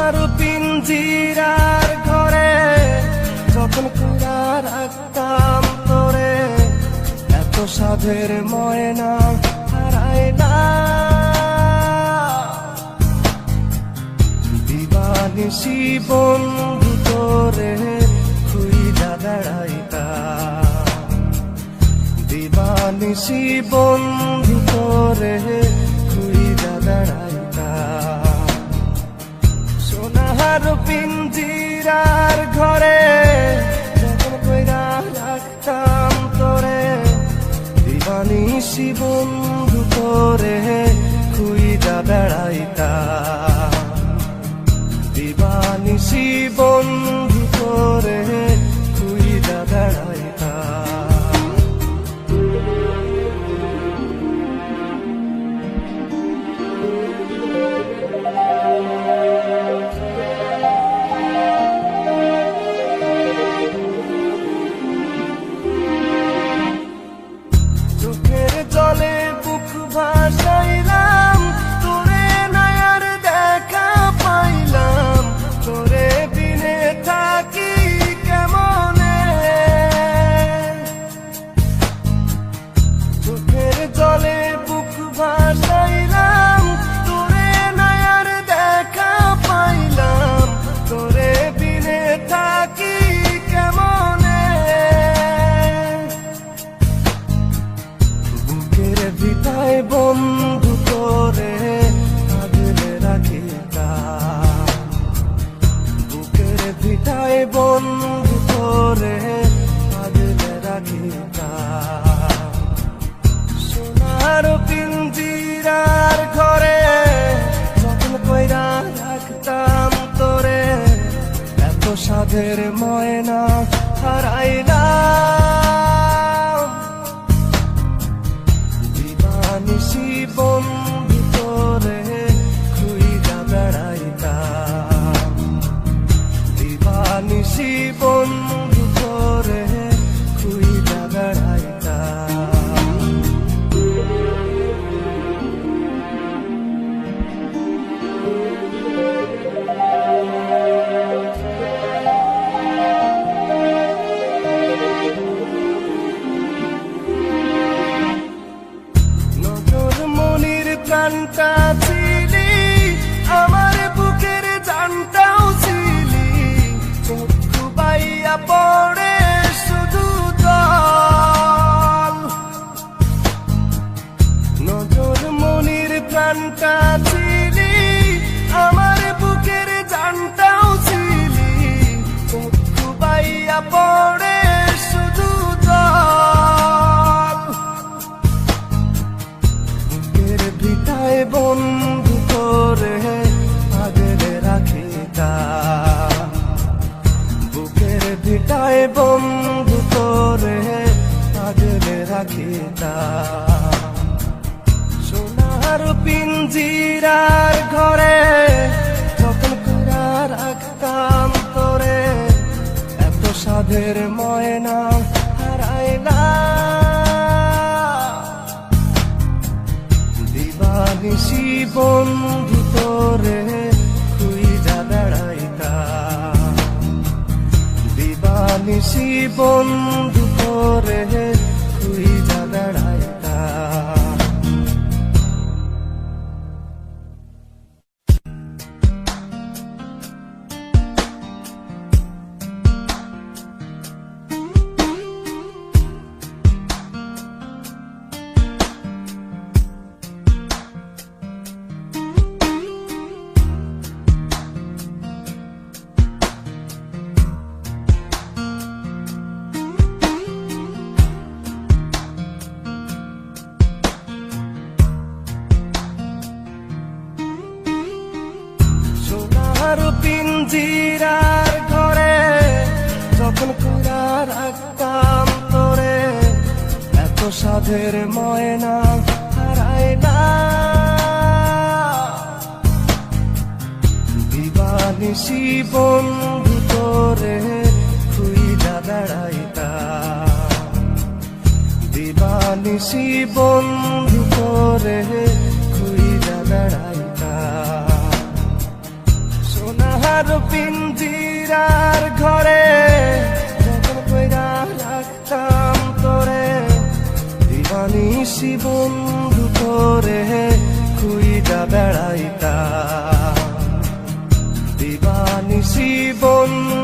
সোনার পিঞ্জিরার ঘরে যখন কইরা রাখতাম তোরে, এত সাধের ময়না হারায় না। দিবানিশি বন্ধু তোরে খুইজা বেড়াইতাম, দিবানিশি বন্ধু তোরে খুইজা বেড়াইতাম। সোনার পিঞ্জিরার ঘরে যখন কইরা রাখতাম তোরে, দিবানিশি বন্ধু তোরে খুইজা বেড়াইতাম, দিবানিশি বন্ধু তোরে খুইজা বেড়াইতাম। চোখের জলে বুক ভাসাইলাম, তোরে নয়ার দেখা পাইলাম, তোরে বিনে থাকি কেমনে। চোখের জলে বুক ভাসাইলাম, তোরে নয়ার দেখা পাইলাম, তোরে বিনে থাকি কেমনে। বুকের ভিটায় বন্ধু তোরে আগলে রাখিতাম, বুকের ভিটায় বন্ধু তোরে আগলে রাখিতাম। সোনার পিঞ্জিরার ঘরে যখন কইরা রাখতাম তোরে, এত সাধের ময়না হারাইলাম। দিবানিশি বন্ধু তোরে খুইজা বেড়াইতাম, দিবানিশি বন্ধু তোরে খুইজা বেড়াইতাম। নজর মনির প্রাণটা ছিলি, আমার বুকের জানটাও ছিলি, চক্ষু বাইয়া পড়ে শুধু জল। নজর মনির প্রাণটা ছিলি, আমার বুকের জানটাও ছিলি, চক্ষু বাইয়া পড়ে শুধু জল। বুকের ভিটায় বন্ধু তোরে আগলে রাখিতাম, বুকের ভিটায় বন্ধু তোরে আগলে রাখিতাম। সোনার পিঞ্জিরার ঘরে যখন কইরা রাখতাম তোরে, এত সাধের ময়না হারাইলাম। দিবানিশি বন্ধু তোরে খুইজা বেড়াইতাম, দিবানিশি বন্ধু তোরে খুইজা বেড়াইতাম। সোনার পিঞ্জিরার ঘরে যখন কইরা রাখতাম তোরে, এত সাধের ময়না হারাইলাম। দিবানিশি বন্ধু তোরে খুইজা বেড়াইতাম, দিবানিশি বন্ধু তোরে খুইজা বেড়াইতাম। সোনা সোনার পিঞ্জিরার ঘরে যখন কইরা রাখতাম তোরে, দিবানিশি বন্ধু তোরে খুইজা বেড়াইতাম, দিবানিশি বন্ধু